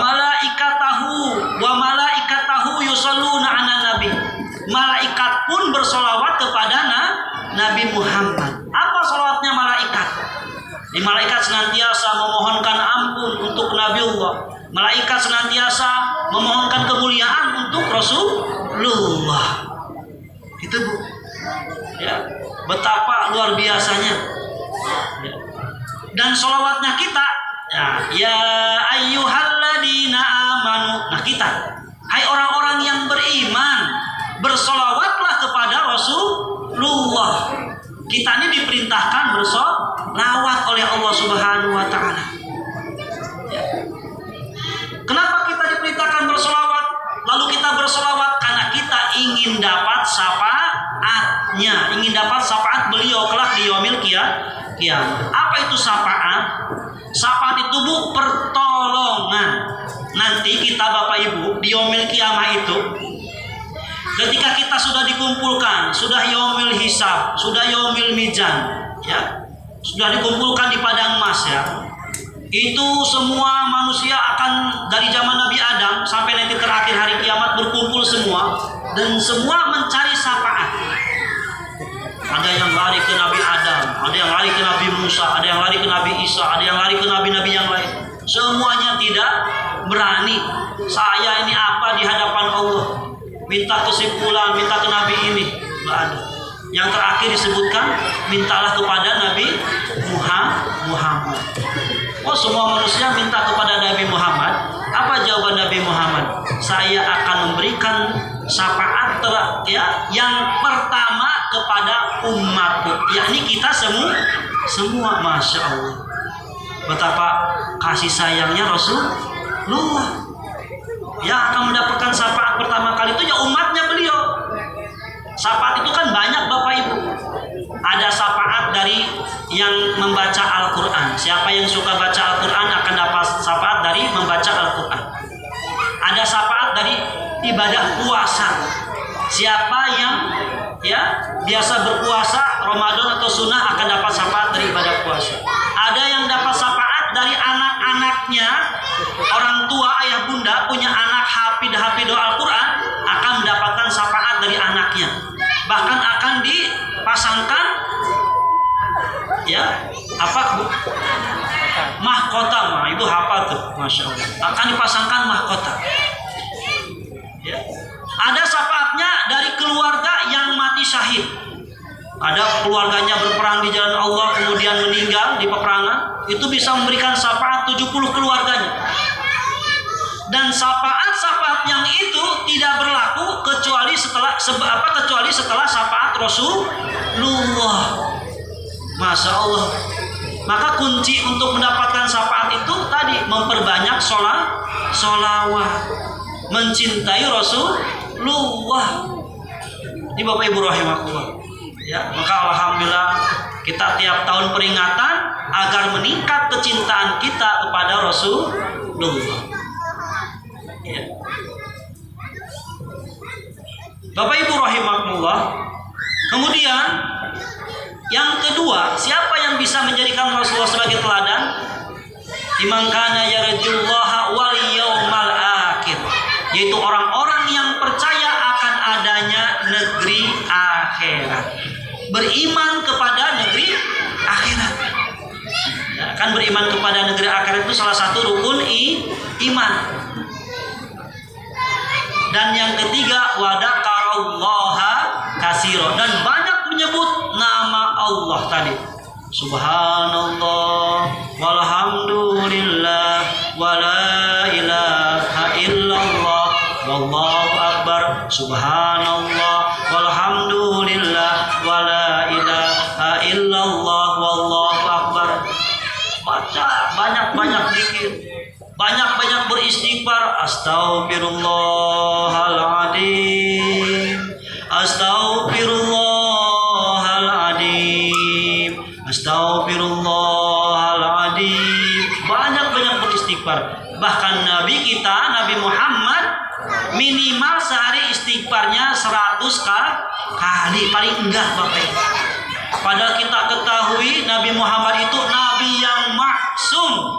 S1: malaikatahu yusalluna 'alan nabi. Malaikat pun bersolawat kepada Nabi Muhammad. Apa solawatnya malaikat? Malaikat senantiasa memohonkan ampun untuk Nabi Allah. Malaikat senantiasa memohonkan kemuliaan untuk Rasulullah. Itu Bu. Betapa luar biasanya. Dan sholawatnya kita, ya ayyuhalladzina amanu. Nah kita, hai orang-orang yang beriman, bersolawatlah kepada Rasulullah. Kita ini diperintahkan bersolawat oleh Allah Subhanahu wa taala. Kenapa kita diperintahkan bersolawat? Lalu kita bersolawat karena kita ingin dapat syafaatnya, ingin dapat syafaat beliau kelak di yaumil kiamat. Apa itu syafaat? Syafaat itu Bu, pertolongan. Nanti kita Bapak Ibu di yaumil kiamat itu, Ketika kita sudah dikumpulkan, sudah yaumil hisab, sudah yaumil mizan, ya, sudah dikumpulkan di padang mahsyar, itu semua manusia akan dari zaman Nabi Adam sampai nanti terakhir hari kiamat berkumpul semua, dan semua mencari syafaat. Ada yang lari ke Nabi Adam, ada yang lari ke Nabi Musa, ada yang lari ke Nabi Isa, ada yang lari ke nabi-nabi yang lain. Semuanya tidak berani. Saya ini apa di hadapan Allah? Minta kesimpulan, minta ke Nabi ini. Tidak ada. Yang terakhir disebutkan, mintalah kepada Nabi Muhammad. Oh, semua manusia minta kepada Nabi Muhammad. Apa jawaban Nabi Muhammad? Saya akan memberikan syafaat yang pertama kepada umatku, yakni kita semua. Masya Allah, betapa kasih sayangnya Rasulullah. Yang akan mendapatkan syafaat pertama kali itu ya umatnya beliau. Syafaat itu kan banyak Bapak Ibu. Ada syafaat dari yang membaca Al-Quran. Siapa yang suka baca Al-Quran akan dapat syafaat dari membaca Al-Quran. Ada syafaat dari ibadah puasa. Siapa yang biasa berpuasa Ramadan atau sunnah akan dapat syafaat dari ibadah puasa. Ada yang dapat syafaat dari anak-anaknya. Orang tua, ayah bunda punya anak hafidh Al-Quran akan mendapatkan syafaat dari anaknya. Bahkan akan dipasangkan mahkota, itu hafal tuh, Masya Allah. Akan dipasangkan mahkota. Ya. Ada syafaatnya dari keluarga yang mati syahid. Ada keluarganya berperang di jalan Allah kemudian meninggal di peperangan, itu bisa memberikan syafaat 70 keluarganya. Dan syafaat yang itu tidak berlaku kecuali setelah syafaat Rasulullah. Masya Allah. Maka kunci untuk mendapatkan syafaat itu tadi memperbanyak sholawat, mencintai Rasulullah. Ini Bapak Ibu rahimakumullah. Ya, maka alhamdulillah kita tiap tahun peringatan agar meningkat kecintaan kita kepada Rasulullah. Ya. Bapak Ibu rahimakumullah. Kemudian yang kedua, siapa yang bisa menjadikan Rasulullah sebagai teladan? Liman kana yarjullaha wal yaumal akhir, yaitu orang-orang yang percaya akan adanya negeri akhirat, beriman kepada negeri akhirat. Ya, kan beriman kepada negeri akhirat itu salah satu rukun iman. Dan yang ketiga, wadakarallaha katsira, dan banyak menyebut nama Allah tadi. Subhanallah walhamdulillah wala ilaha illallah wallahu akbar. Subhanallah walhamdulillah wala ilaha illallah wallahu akbar. Baca banyak-banyak zikir, banyak-banyak beristighfar. Astaghfirullahaladzim, astaghfirullahaladzim, astaghfirullahaladzim. Banyak-banyak beristighfar. Bahkan Nabi kita, Nabi Muhammad, minimal sehari istighfarnya 100 kali, paling enggak Bapak. Padahal kita ketahui Nabi Muhammad itu Nabi yang maksum.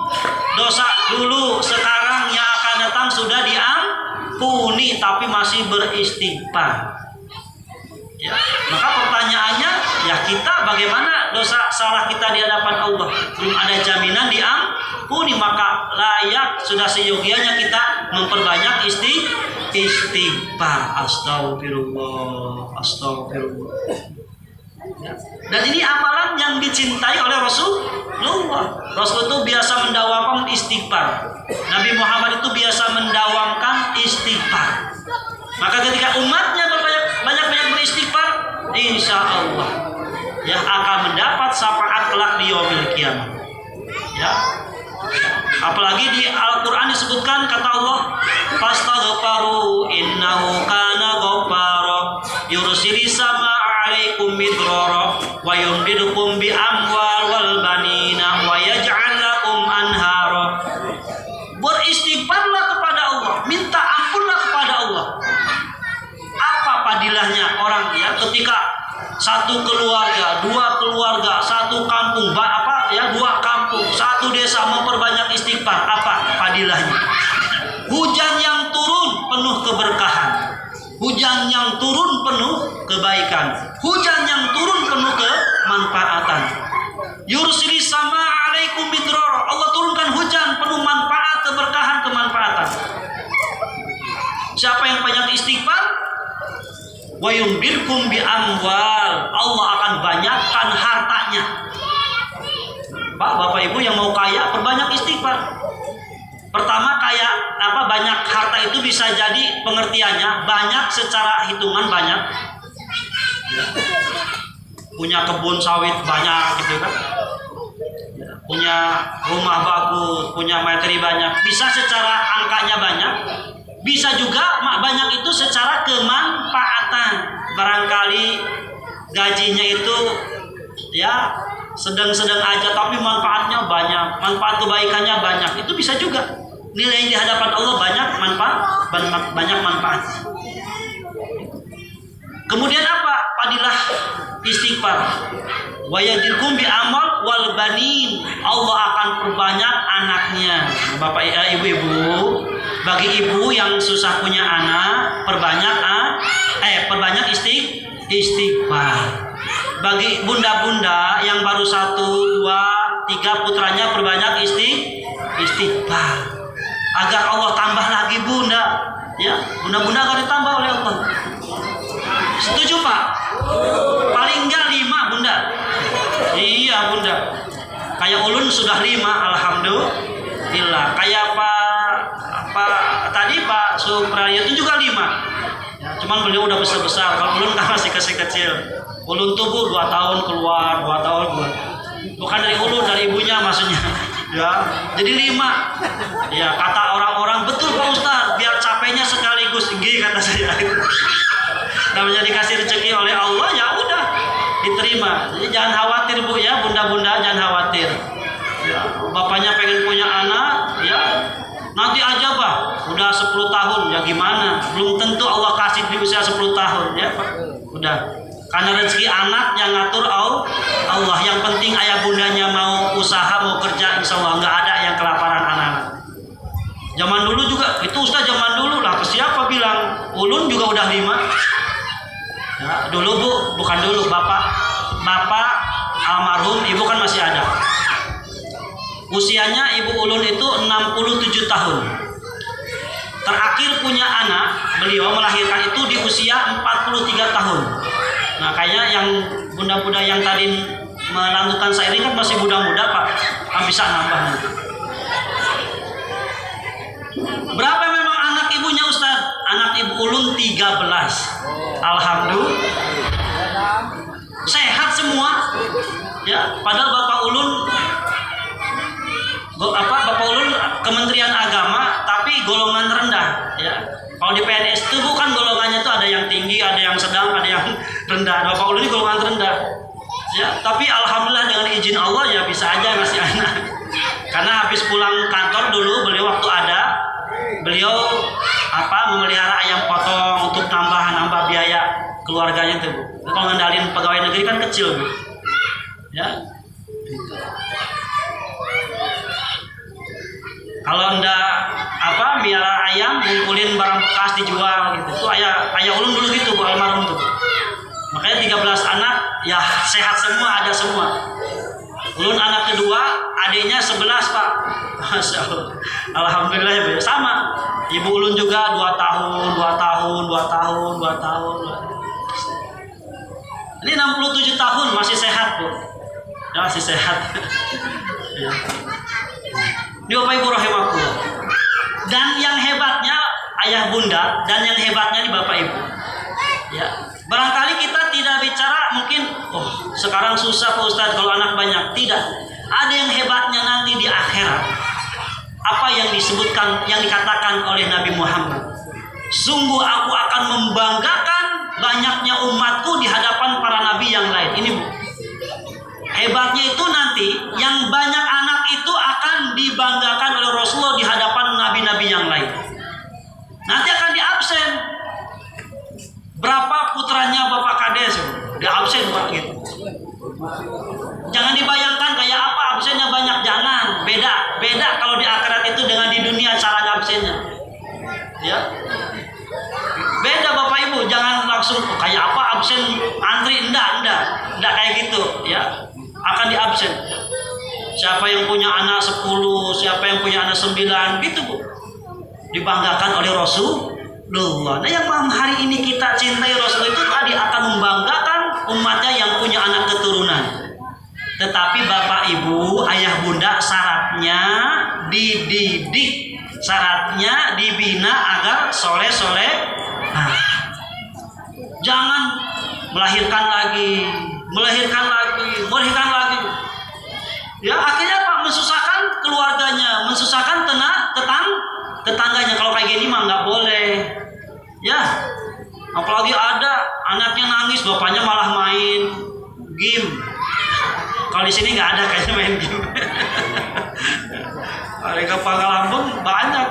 S1: Dosa dulu, sekarang yang akan datang sudah diampuni, tapi masih beristighfar. Ya, maka pertanyaannya, ya kita bagaimana dosa salah kita di hadapan Allah? Belum ada jaminan diampuni, maka layak sudah seyogianya kita memperbanyak istighfar. Astagfirullah, astagfirullah. Ya. Dan ini amalan yang dicintai oleh Rasulullah. Rasul itu biasa mendawamkan istighfar. Nabi Muhammad itu biasa mendawamkan istighfar. Maka ketika umatnya banyak beristighfar, insya Allah ya akan mendapat syafaat kelak di yaumil qiyamah. Ya. Apalagi di Al-Quran disebutkan, kata Allah, fastaghfaru innahu kana ghaffara yursilis sama alaikum midrara wa yumdidukum bi amwal wal banina wa yaj'al lakum anhara. Beristighfarlah kepada Allah, minta ampunlah kepada Allah. Apa padilahnya orang ya ketika satu keluarga, dua keluarga, satu kampung, dua kampung, satu desa memperbanyak istighfar. Apa padilahnya? Hujan yang turun penuh keberkahan, hujan yang turun penuh kebaikan, hujan yang turun penuh kemanfaatan. Yursilis sama alaikum midror, Allah turunkan hujan penuh manfaat, keberkahan, kemanfaatan. Siapa yang banyak istighfar, wa yumbirkum bi amwal, Allah akan banyakkan hartanya. Pak, Bapak Ibu yang mau kaya, perbanyak istighfar. Pertama, banyak harta itu bisa jadi pengertiannya banyak secara hitungan banyak. Punya kebun sawit banyak gitu kan. Punya rumah bagus, punya materi banyak. Bisa secara angkanya banyak. Bisa juga banyak itu secara kemanfaatan. Barangkali gajinya itu ya sedang-sedang aja, tapi manfaatnya banyak, manfaat kebaikannya banyak. Itu bisa juga. Nilai di hadapan Allah banyak manfaat. Kemudian apa? Padilah istighfar. Wa yadirkum bi amal wal banin. Allah akan perbanyak anaknya. Bapak ibu-ibu, bagi ibu yang susah punya anak, perbanyak istighfar. Bagi bunda-bunda yang baru 1, 2, 3 putranya, perbanyak istighfar. Agar Allah tambah lagi bunda, ya bunda-bunda akan ditambah oleh Allah. Setuju Pak? Paling enggak 5 bunda. Iya bunda. Kayak ulun sudah 5, alhamdulillah. Kayak Pak Supraya itu juga 5. Ya, cuman beliau udah besar-besar. Kalau ulun kan masih kecil-kecil. Ulun tubuh 2 tahun keluar, 2 tahun keluar. Bukan dari ulun, dari ibunya maksudnya. Ya, jadi 5. Ya, kata orang-orang betul Pak Ustaz, biar capeknya sekaligus. Kata saya. Namanya dikasih rezeki oleh Allah, ya udah diterima. Jadi jangan khawatir Bu ya, bunda-bunda jangan khawatir. Ya, bapaknya pengen punya anak, ya nanti aja Pak. Udah 10 tahun, ya gimana? Belum tentu Allah kasih di usia 10 tahun, ya Pak. Udah. Karena rezeki anak yang ngatur Allah. Yang penting ayah bundanya mau usaha, mau kerja, insya Allah nggak ada yang kelaparan anak-anak. Zaman dulu juga, itu Ustaz zaman dulu lah. Siapa bilang? Ulun juga udah 5. Ya, dulu Bu, bukan dulu, Bapak almarhum, Ibu kan masih ada. Usianya Ibu Ulun itu 67 tahun. Terakhir punya anak, beliau melahirkan itu di usia 43 tahun. Nah kayaknya yang bunda-bunda yang tadi melantunkan saya ini kan masih muda-muda Pak, bisa nambah nanti. Berapa memang anak ibunya Ustaz? Anak Ibu Ulun 13. Alhamdulillah. Sehat semua. Ya, padahal Bapak Ulun Kementerian Agama tapi golongan rendah, ya. Kalau di PNS itu bukan golongannya tuh ada yang tinggi, ada yang sedang, ada yang rendah. Bapak Ulun ini golongan rendah. Ya, tapi alhamdulillah dengan izin Allah ya bisa aja ngasih anak. Karena habis pulang kantor dulu beliau waktu ada, beliau memelihara ayam potong untuk nambah biaya keluarganya tuh Bu. Nah, kalau ngendalin pegawai negeri kan kecil Bu. Ya. Kalau ndak miara ayam, ngumpulin barang bekas dijual gitu. Itu ayah ulun dulu gitu Bu, almarhum tuh. Makanya 13 anak ya sehat semua, ada semua. Ulun anak kedua, adiknya 11 Pak. Masya Allah. Alhamdulillah ya Bu. Sama. Ibu ulun juga 2 tahun. Ini 67 tahun masih sehat Bu. Ya, masih sehat. Ya. Ini Bapak Ibu rahimakumullah. Dan yang hebatnya ayah bunda, dan yang hebatnya nih Bapak Ibu. Ya, barangkali kita tidak bicara mungkin, sekarang susah Pak Ustadz kalau anak banyak. Tidak. Ada yang hebatnya nanti di akhirat. Apa yang disebutkan, yang dikatakan oleh Nabi Muhammad. Sungguh aku akan membanggakan banyaknya umatku di hadapan para nabi yang lain. Ini Bu. Hebatnya itu nanti yang banyak anak itu akan dibanggakan oleh Rasulullah di hadapan nabi-nabi yang lain. Nanti akan diabsen. Berapa putranya Bapak Kades? Dia absen Pak gitu. Jangan dibayangkan kayak apa absennya banyak, jangan. Beda kalau di akhirat itu dengan di dunia cara absennya. Ya. Beda Bapak Ibu, jangan langsung kayak apa absen antri, enggak kayak gitu ya. Akan di absen. Siapa yang punya anak 10, siapa yang punya anak 9 gitu Bu. Dibanggakan oleh Rasulullah. Nah yang malam hari ini kita cintai Rasul itu tadi akan membanggakan umatnya yang punya anak keturunan. Tetapi Bapak Ibu, ayah bunda syaratnya dididik, syaratnya dibina agar soleh. Nah, jangan melahirkan lagi. Ya akhirnya Pak mensusahkan keluarganya, mensusahkan tetangganya. Kalau kayak gini mah nggak boleh. Ya, apalagi ada anaknya nangis, bapaknya malah main game. Kalau di sini nggak ada kayaknya main game. Mereka Pangalampung banyak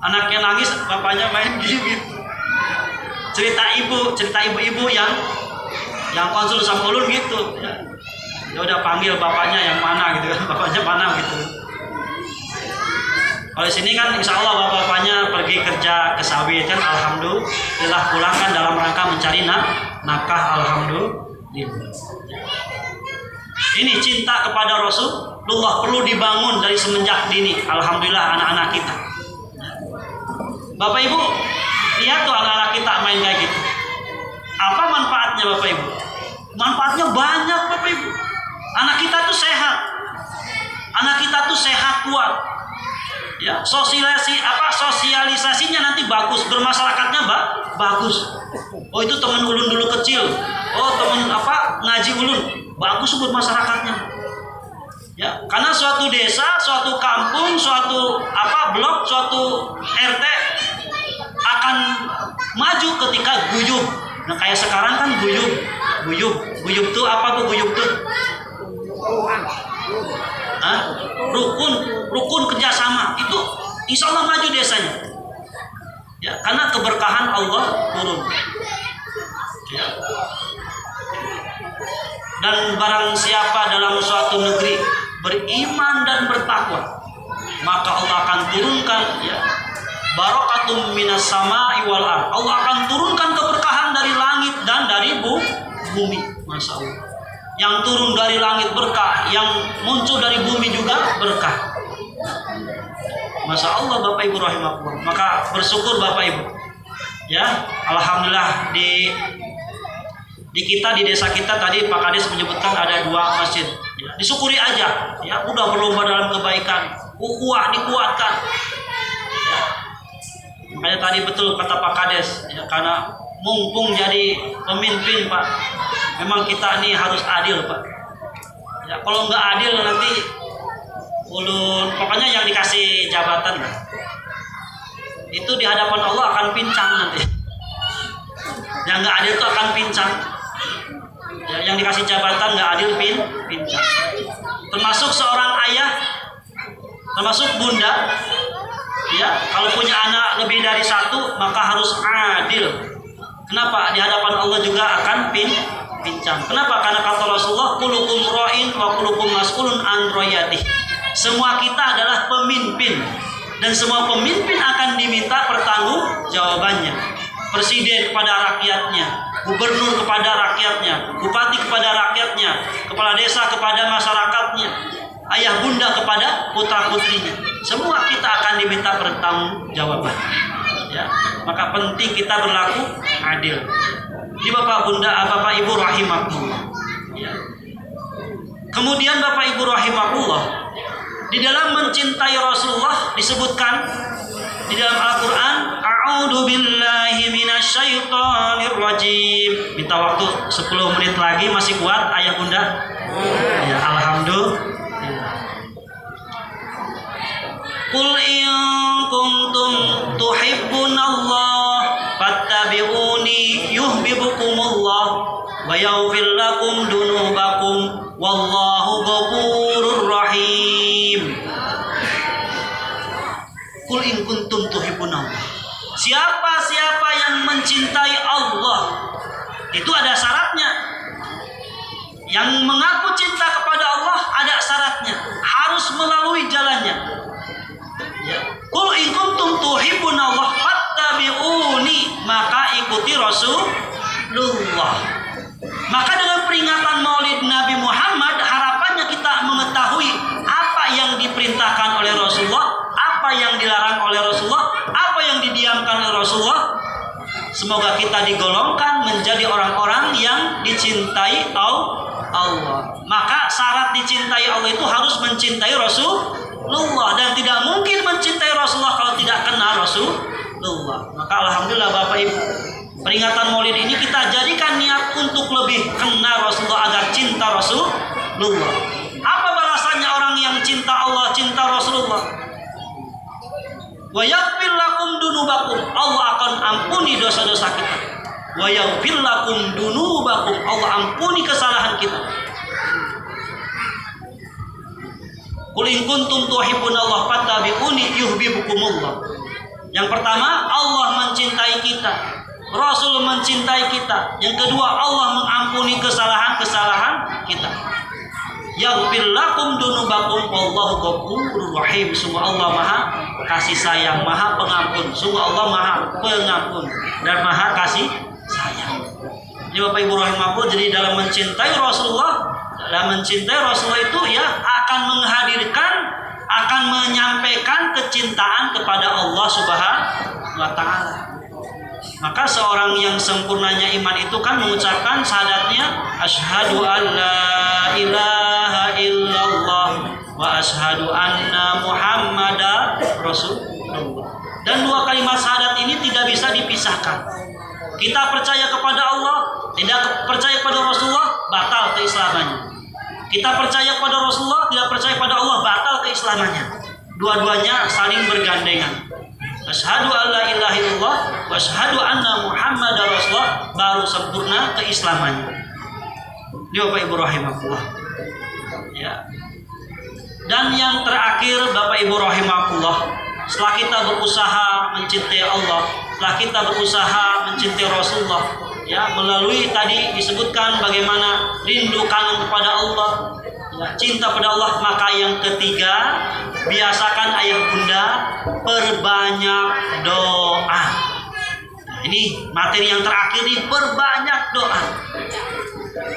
S1: anaknya nangis, bapaknya main game gitu. Cerita ibu-ibu yang konsul sama ulun gitu. Ya udah panggil bapaknya yang mana gitu kan, bapaknya mana gitu. Kalau di sini kan insya Allah bapaknya pergi kerja ke sawit kan, alhamdulillah pulang kan dalam rangka mencari nafkah, alhamdulillah. Ini cinta kepada Rasulullah perlu dibangun dari semenjak dini. Alhamdulillah anak-anak kita. Bapak Ibu, lihat tuh anak-anak kita main kayak gitu. Apa manfaatnya Bapak Ibu? Manfaatnya banyak Bapak Ibu. Anak kita tuh sehat. Anak kita tuh sehat, kuat. Ya, sosialisasinya nanti bagus, bermasyarakatnya bagus. Oh itu teman ulun dulu kecil. Oh teman ngaji ulun. Bagus buat masyarakatnya. Ya, karena suatu desa, suatu kampung, suatu blok, suatu RT akan maju ketika guyub. Nah, kayak sekarang kan guyub. Guyub tuh apa tuh guyub tuh? Rukun kerjasama itu insya Allah maju desanya. Ya, karena keberkahan Allah turun. Ya. Dan barang siapa dalam suatu negeri beriman dan bertakwa, maka Allah akan turunkan barakatum minas sama'i wal ardh. Allah akan turunkan keberkahan dari langit dan dari bumi. Masya Allah. Yang turun dari langit berkah, yang muncul dari bumi juga berkah. Masya Allah Bapak Ibu rahimahullah. Maka bersyukur Bapak Ibu. Ya, alhamdulillah di kita, di desa kita tadi Pak Kades menyebutkan ada 2 masjid. Ya, disyukuri aja. Ya, udah berlomba dalam kebaikan. Dikuatkan. Ya. Makanya tadi betul kata Pak Kades. Ya, karena mumpung jadi pemimpin Pak, memang kita ini harus adil Pak. Ya, kalau nggak adil nanti pokoknya yang dikasih jabatan itu di hadapan Allah akan pincang nanti. Yang nggak adil itu akan pincang. Ya, yang dikasih jabatan nggak adil pincang. Termasuk seorang ayah, termasuk bunda. Ya, kalau punya anak lebih dari 1 maka harus adil. Kenapa? Di hadapan Allah juga akan pincang. Kenapa? Karena kata Rasulullah, kulukum ra'in wa kulukum mas'ulun an ra'iyatih. Semua kita adalah pemimpin dan semua pemimpin akan diminta pertanggungjawabannya. Presiden kepada rakyatnya, gubernur kepada rakyatnya, bupati kepada rakyatnya, kepala desa kepada masyarakatnya, ayah bunda kepada putra-putrinya. Semua kita akan diminta pertanggungjawaban. Ya, maka penting kita berlaku adil. Di Bapak Ibu rahimahullah. Ya. Kemudian Bapak Ibu rahimahullah, di dalam mencintai Rasulullah disebutkan di dalam Al-Qur'an, a'udzu billahi minasyaitonir rajim. Minta waktu 10 menit lagi, masih kuat ayah bunda? Ya, alhamdulillah. Qul in kuntum tuhibbunallah fattabi'uni yuhibbukumullah wa yaghfir lakum dunubakum wallahu ghafurur rahim. Qul in kuntum tuhibbunallah. Siapa yang mencintai Allah, Itu ada syaratnya. Yang mengaku cinta kepada Allah ada syaratnya, harus melalui jalannya. Ya. Qul in kuntum tuhibbunallah fattabi'uni, maka ikuti Rasulullah. Maka dengan peringatan Maulid Nabi Muhammad, harapannya kita mengetahui apa yang diperintahkan oleh Rasulullah, apa yang dilarang oleh Rasulullah, apa yang didiamkan oleh Rasulullah. Semoga kita digolongkan menjadi orang-orang yang dicintai Allah. Maka syarat dicintai Allah itu harus mencintai Rasulullah, dan tidak mungkin mencintai Rasulullah kalau tidak kenal Rasulullah. Maka alhamdulillah Bapak Ibu, peringatan Maulid ini kita jadikan niat untuk lebih kenal Rasulullah agar cinta Rasulullah. Apa balasannya orang yang cinta Allah, cinta Rasulullah? Wa yaghfir lakum dunubakum, Allah akan ampuni dosa-dosa kita. Wa yaghfir lakum dunubakum, Allah ampuni kesalahan kita. Qul in kuntum tuhibbunallah fattabi'uni yuhibbukumullah. Yang pertama, Allah mencintai kita, Rasul mencintai kita. Yang kedua, Allah mengampuni kesalahan-kesalahan kita. Yaghfir lakum dunubakum wallahu ghafurur rahim. Sungguh Allah Maha kasih sayang, Maha pengampun. Sungguh Allah Maha pengampun dan Maha kasih sayang. Jadi Bapak Ibu rahimahullah, jadi dalam mencintai Rasulullah, itu ya akan menghadirkan, akan menyampaikan kecintaan kepada Allah Subhanahu wa taala. Maka seorang yang sempurnanya iman itu kan mengucapkan syahadatnya, asyhadu an la ilaha illallah wa asyhadu anna muhammadar rasulullah. Dan dua kalimat syahadat ini tidak bisa dipisahkan. Kita percaya kepada Allah, tidak percaya kepada Rasulullah, batal keislamannya. Kita percaya kepada Rasulullah, tidak percaya pada Allah, batal keislamannya. Dua-duanya saling bergandengan. Asyhadu an la ilaha illallah wa asyhadu anna muhammadar rasulullah, baru sempurna keislamannya. Ini Bapak Ibu rahimahullah. Ya. Dan yang terakhir Bapak Ibu rahimahullah, setelah kita berusaha mencintai Allah, setelah kita berusaha mencintai Rasulullah, ya, melalui tadi disebutkan bagaimana rindu kangen kepada Allah, ya, cinta pada Allah, maka yang ketiga, biasakan ayah bunda perbanyak doa. Ini materi yang terakhir nih, perbanyak doa.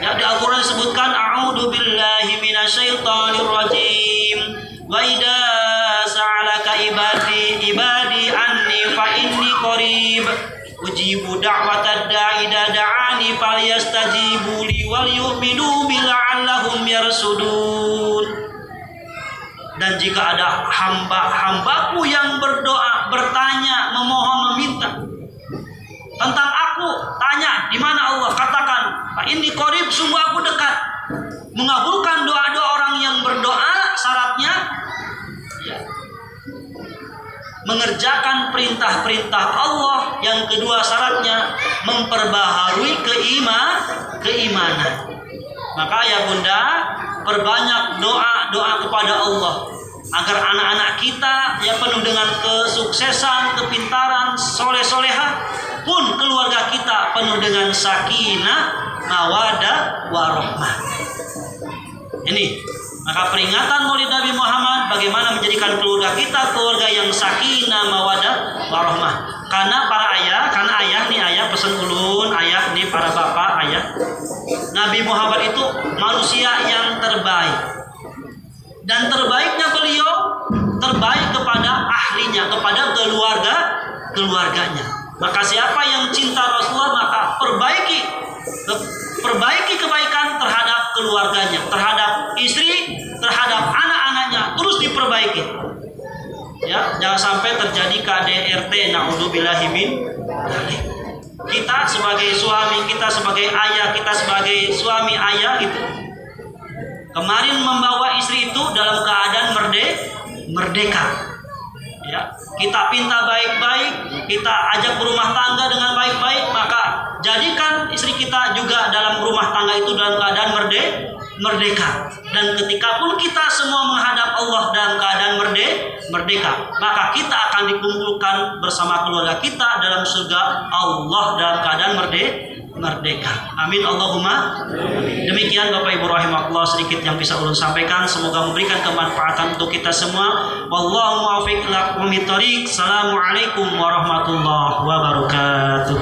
S1: Ya, di Al-Quran disebutkan a'udzu billahi minasyaitonir rajim wa idza sa'alaka ibadi anni fa inni qarib ujibu da'watad da'i idza da'ani falyastajibu li wal yu'minu bi la'allahum yarsudun. Dan jika ada hamba-hambaku yang berdoa, bertanya, memohon, meminta tentang aku, tanya di mana Allah, katakan Pak ini qarib, sungguh aku dekat mengabulkan doa-doa orang yang berdoa. Syaratnya ya, mengerjakan perintah-perintah Allah. Yang kedua syaratnya memperbaharui keimanan. Maka ya bunda, perbanyak doa kepada Allah agar anak-anak kita ya penuh dengan kesuksesan, kepintaran, soleh-solehah, pun keluarga kita penuh dengan sakinah, mawadah, warahmah. Ini maka peringatan Maulid Nabi Muhammad bagaimana menjadikan keluarga kita keluarga yang sakinah, mawadah, warahmah. Karena ayah nih, ayah pesan ulun, ayah nih para bapak, ayah, Nabi Muhammad itu manusia yang terbaik. Dan terbaiknya beliau terbaik kepada ahlinya, kepada keluarganya. Maka siapa yang cinta Rasulullah, maka perbaiki kebaikan terhadap keluarganya, terhadap istri, terhadap anak-anaknya, terus diperbaiki. Ya, jangan sampai terjadi KDRT, naudzubillahi min dzalik. Kita sebagai suami, kita sebagai ayah, kita sebagai suami ayah itu kemarin membawa istri itu dalam keadaan merdeka. Ya, kita pinta baik-baik, kita ajak berumah tangga dengan baik-baik, maka jadikan istri kita juga dalam rumah tangga itu dalam keadaan merdeka. Dan ketika pun kita semua menghadap Allah dalam keadaan merdeka, maka kita akan dikumpulkan bersama keluarga kita dalam surga Allah dalam keadaan merdeka. Amin Allahumma. Demikian Bapak Ibu rahimakumullah sedikit yang bisa ulun sampaikan. Semoga memberikan kemanfaatan untuk kita semua. Wallahu muwaffiq ila aqwamit thoriq. Assalamualaikum warahmatullahi wabarakatuh.